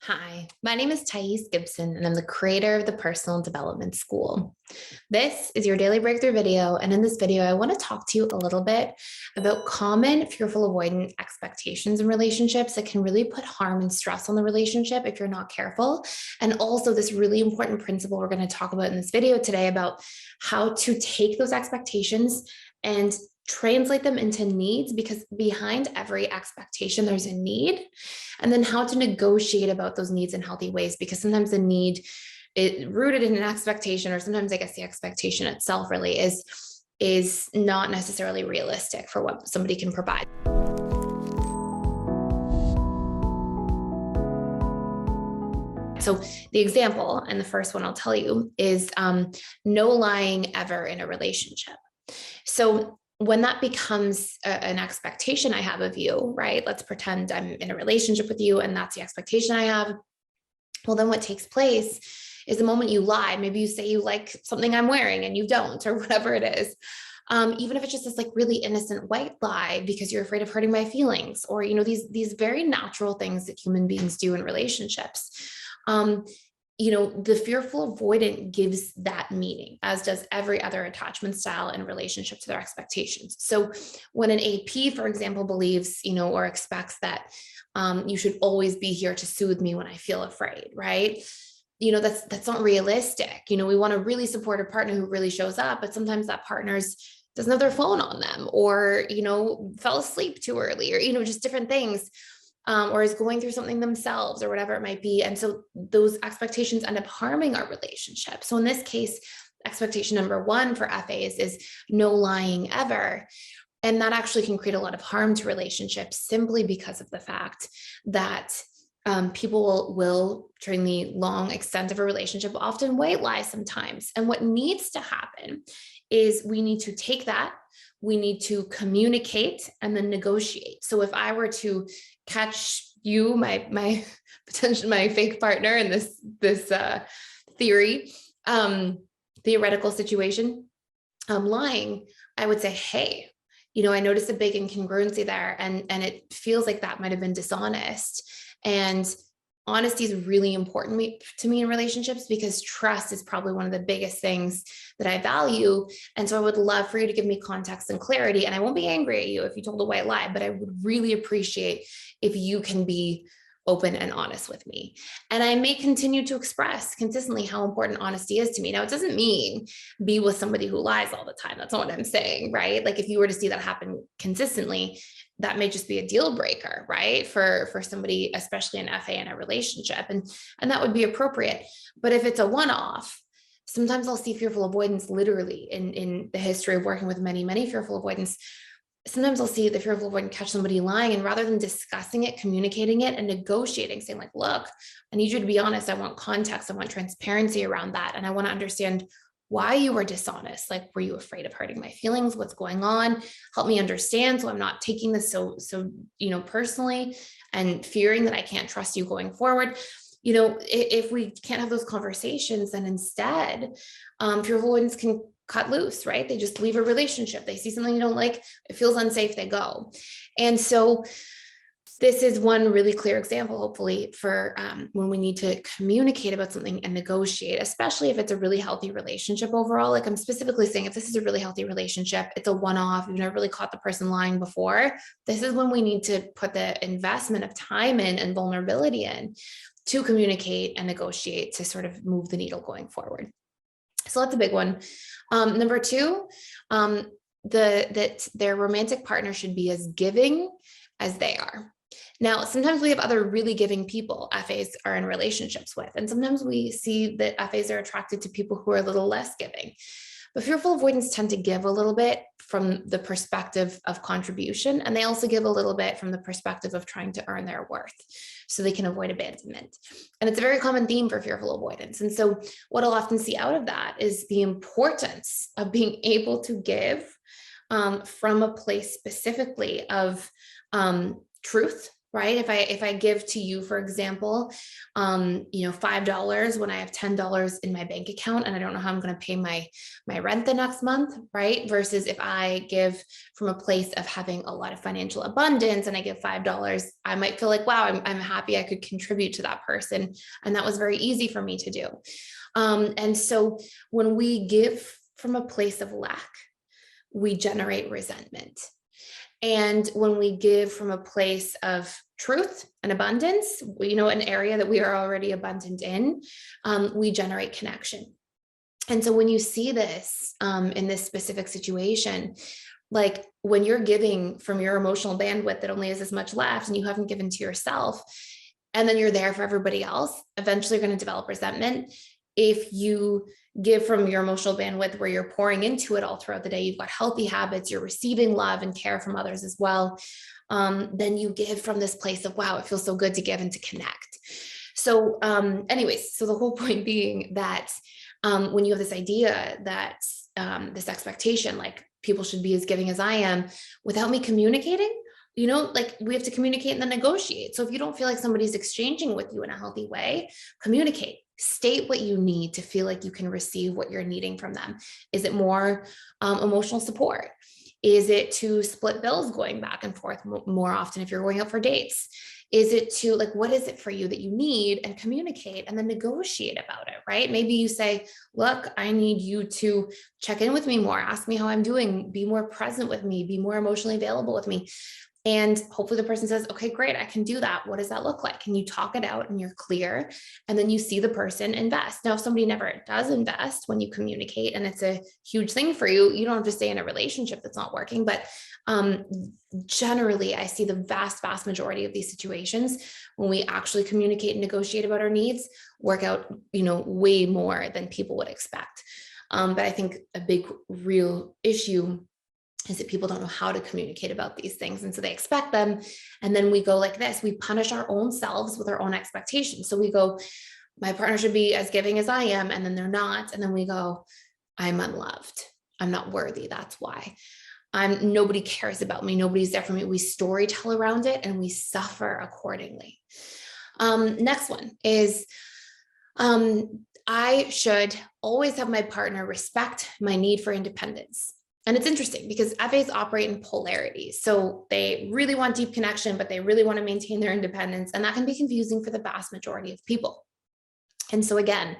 Hi, my name is Gibson, and I'm the creator of the Personal Development School. This is your daily breakthrough video. And in this video, I want to talk to you a little bit about common fearful avoidant expectations in relationships that can really put harm and stress on the relationship if you're not careful. And also this really important principle we're going to talk about in this video today about how to take those expectations and translate them into needs, because behind every expectation, there's a need. And then how to negotiate about those needs in healthy ways, because sometimes the need is rooted in an expectation, or sometimes I guess the expectation itself really is not necessarily realistic for what somebody can provide. So the example, and the first one I'll tell you, is no lying ever in a relationship. So when that becomes an expectation I have of you, right? Let's pretend I'm in a relationship with you and that's the expectation I have. Well, then what takes place is the moment you lie, maybe you say you like something I'm wearing and you don't, or whatever it is. Even if it's just this like really innocent white lie because you're afraid of hurting my feelings, or, these very natural things that human beings do in relationships. The fearful avoidant gives that meaning, as does every other attachment style in relationship to their expectations. So when an AP, for example, believes, or expects that you should always be here to soothe me when I feel afraid, right? That's not realistic. We want a really supportive partner who really shows up, but sometimes that partner's doesn't have their phone on them, or, fell asleep too early, or, just different things. Or is going through something themselves, or whatever it might be. And so those expectations end up harming our relationship. So in this case, expectation number one for FAs is no lying ever. And that actually can create a lot of harm to relationships, simply because of the fact that people will, during the long extent of a relationship, often white lie sometimes. And what needs to happen is we need to take that, we need to communicate, and then negotiate. So if I were to catch you, my potential, my fake partner in this theoretical situation, lying, I would say, hey, I noticed a big incongruency there, and it feels like that might have been dishonest. And honesty is really important to me in relationships, because trust is probably one of the biggest things that I value. And so I would love for you to give me context and clarity. And I won't be angry at you if you told a white lie, but I would really appreciate if you can be open and honest with me. And I may continue to express consistently how important honesty is to me. Now, it doesn't mean be with somebody who lies all the time. That's not what I'm saying, right? Like if you were to see that happen consistently, that may just be a deal breaker, right? For somebody, especially an FA in a relationship. And that would be appropriate. But if it's a one-off, sometimes I'll see fearful avoidance literally in the history of working with many, many fearful avoidants. Sometimes I'll see the fearful avoidant catch somebody lying, and rather than discussing it, communicating it, and negotiating, saying like, look, I need you to be honest. I want context. I want transparency around that. And I want to understand why you were dishonest. Like, were you afraid of hurting my feelings? What's going on? Help me understand, so I'm not taking this so personally, and fearing that I can't trust you going forward. If we can't have those conversations, then instead, fearful avoidants can cut loose, right? They just leave a relationship. They see something you don't like, it feels unsafe, they go. And so this is one really clear example, hopefully, for when we need to communicate about something and negotiate, especially if it's a really healthy relationship overall. Like I'm specifically saying, if this is a really healthy relationship, it's a one-off, you've never really caught the person lying before, this is when we need to put the investment of time in and vulnerability in to communicate and negotiate to sort of move the needle going forward. So that's a big one. Number two, that their romantic partner should be as giving as they are. Now, sometimes we have other really giving people FAs are in relationships with, and sometimes we see that FAs are attracted to people who are a little less giving. But fearful avoidants tend to give a little bit from the perspective of contribution, and they also give a little bit from the perspective of trying to earn their worth so they can avoid abandonment. And it's a very common theme for fearful avoidance. And so what I'll often see out of that is the importance of being able to give from a place specifically of truth right? If I give to you, for example, $5 when I have $10 in my bank account and I don't know how I'm going to pay my rent the next month, right? Versus if I give from a place of having a lot of financial abundance and I give $5, I might feel like, wow, I'm happy I could contribute to that person. And that was very easy for me to do. And so when we give from a place of lack, we generate resentment. And when we give from a place of truth and abundance, an area that we are already abundant in, we generate connection. And so when you see this in this specific situation, like when you're giving from your emotional bandwidth that only has this much left and you haven't given to yourself, and then you're there for everybody else, eventually you're going to develop resentment. If you give from your emotional bandwidth where you're pouring into it all throughout the day, you've got healthy habits, you're receiving love and care from others as well, then you give from this place of, wow, it feels so good to give and to connect. So anyways, so the whole point being that when you have this idea that this expectation, like people should be as giving as I am, without me communicating, like we have to communicate and then negotiate. So if you don't feel like somebody's exchanging with you in a healthy way, communicate. State what you need to feel like you can receive what you're needing from them. Is it more emotional support? Is it to split bills going back and forth more often if you're going out for dates? Is it to like, what is it for you that you need, and communicate and then negotiate about it, right? Maybe you say, look, I need you to check in with me more, ask me how I'm doing, be more present with me, be more emotionally available with me. And hopefully the person says, okay, great, I can do that. What does that look like? Can you talk it out and you're clear? And then you see the person invest. Now, if somebody never does invest when you communicate and it's a huge thing for you, you don't have to stay in a relationship that's not working. But generally, I see the vast majority of these situations when we actually communicate and negotiate about our needs work out, way more than people would expect. But I think a big real issue is that people don't know how to communicate about these things. And so they expect them. And then we go like this, we punish our own selves with our own expectations. So we go, my partner should be as giving as I am. And then they're not. And then we go, I'm unloved. I'm not worthy. That's why. Nobody cares about me. Nobody's there for me. We storytell around it and we suffer accordingly. Next one is, I should always have my partner respect my need for independence. And it's interesting because FAs operate in polarity. So they really want deep connection, but they really want to maintain their independence. And that can be confusing for the vast majority of people. And so again,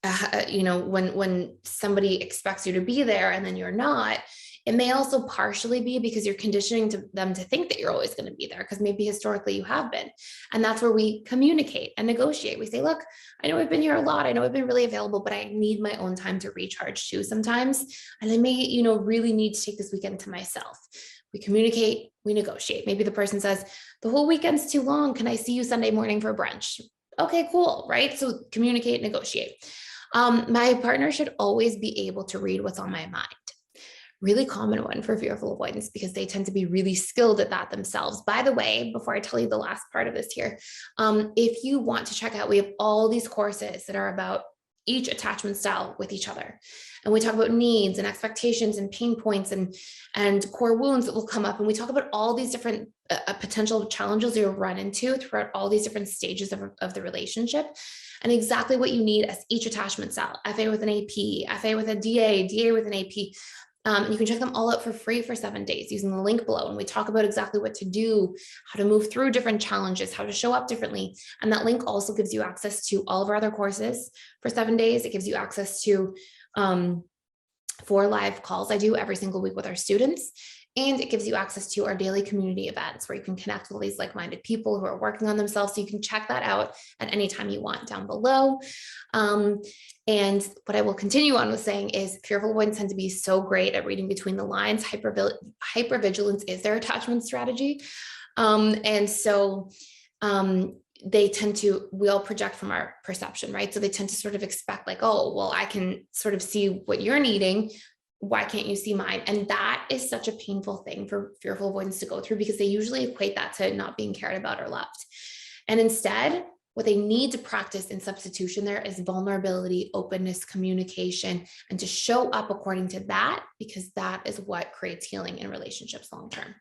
when somebody expects you to be there and then you're not, it may also partially be because you're conditioning them to think that you're always going to be there, because maybe historically you have been. And that's where we communicate and negotiate. We say, look, I know I've been here a lot. I know I've been really available, but I need my own time to recharge too sometimes. And I may, really need to take this weekend to myself. We communicate, we negotiate. Maybe the person says, the whole weekend's too long. Can I see you Sunday morning for brunch? Okay, cool. Right. So communicate, negotiate. My partner should always be able to read what's on my mind. Really common one for fearful avoidance because they tend to be really skilled at that themselves. By the way, before I tell you the last part of this here, if you want to check out, we have all these courses that are about each attachment style with each other. And we talk about needs and expectations and pain points and core wounds that will come up. And we talk about all these different potential challenges you'll run into throughout all these different stages of the relationship, and exactly what you need as each attachment style, FA with an AP, FA with a DA, DA with an AP. You can check them all out for free for 7 days using the link below. And we talk about exactly what to do, how to move through different challenges, how to show up differently. And that link also gives you access to all of our other courses for 7 days. It gives you access to 4 live calls I do every single week with our students. And it gives you access to our daily community events where you can connect with all these like-minded people who are working on themselves. So you can check that out at any time you want down below. And what I will continue on with saying is fearful avoidants tend to be so great at reading between the lines. Hypervigilance is their attachment strategy. And so they tend to, we all project from our perception, right? So they tend to sort of expect like, oh, well, I can sort of see what you're needing. Why can't you see mine? And that is such a painful thing for fearful avoidants to go through because they usually equate that to not being cared about or loved. And instead, what they need to practice in substitution there is vulnerability, openness, communication, and to show up according to that, because that is what creates healing in relationships long-term.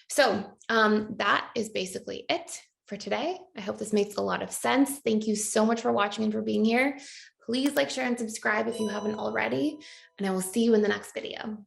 So that is basically it for today. I hope this makes a lot of sense. Thank you so much for watching and for being here. Please like, share, and subscribe if you haven't already, and I will see you in the next video.